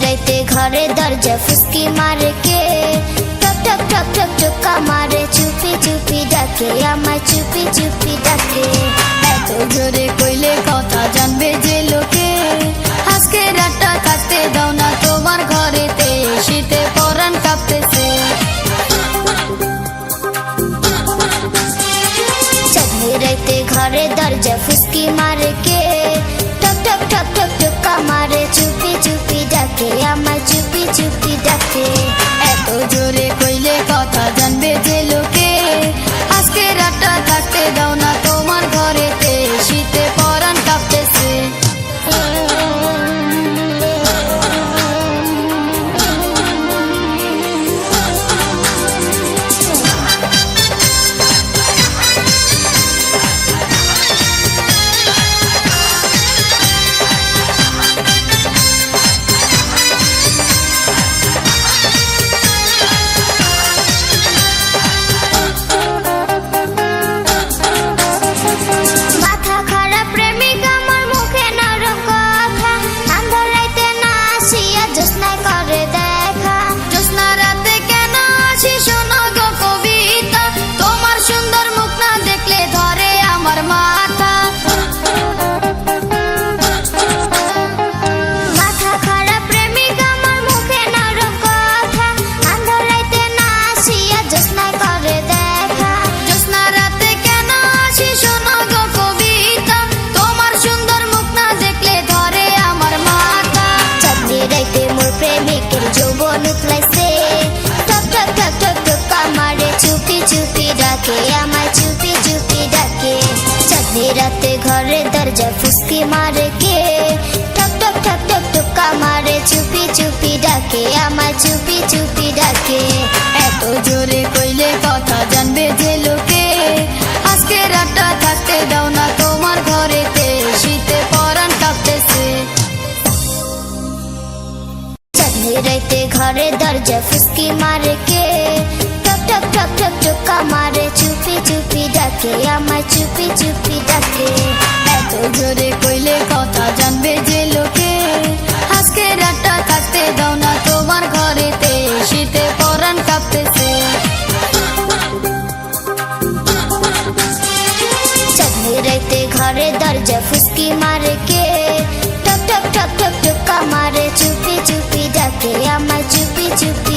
रहते घरे दरजा फुसकी मारे के टक टक टक टक टक्का मारे चुपी चुपी डाके आमाय चुपी चुपी डाके এত জোরে কইলে কথা জানবে যে লোকে আজকে রাতটা কাটতে দাও না তোমার ঘরেতে শীতে পরাণ কাঁপতেছে चाँदनी रहते घरे दरजा फुसकी मारे के टक टक टक टक टक्का मारे चुपी चुपी डाके आमाय चुपी चुपी डाके এত জোরে কইলে কথা জানবে যে লোকে আজকে রাতটা কাটতে দাও না তোমার ঘরেতে শীতে পরাণ কাঁপতেছে राते घरे दरजा फुसकी मारे के टक टक टक टक टक्का मारे चुपी चुपी डाके आमाय चुपी चुपी डाके এত জোরে কইলে কথা জানবে যে লোকে আজকে রাতটা থাকতে দাও না তোমার ঘরেতে শীতে পরাণ কাঁপতেছে चाँदनी रहते घरे दरजा फुसकी मारे के टक टक टक टक टक्का मारे चुपी चुपी डाके आमाय चुपी चुपी डाके এত জোরে কইলে কথা জানবে যে লোকে আজকে রাতটা থাকতে দাও না তোমার ঘরেতে শীতে পরাণ কাঁপতেছে चाँदनी रहते घरे दरजा फुसकी मारे के टक टक टक टक टक्का मारे चुपी चुपी डाके आमाय चुपी चुपी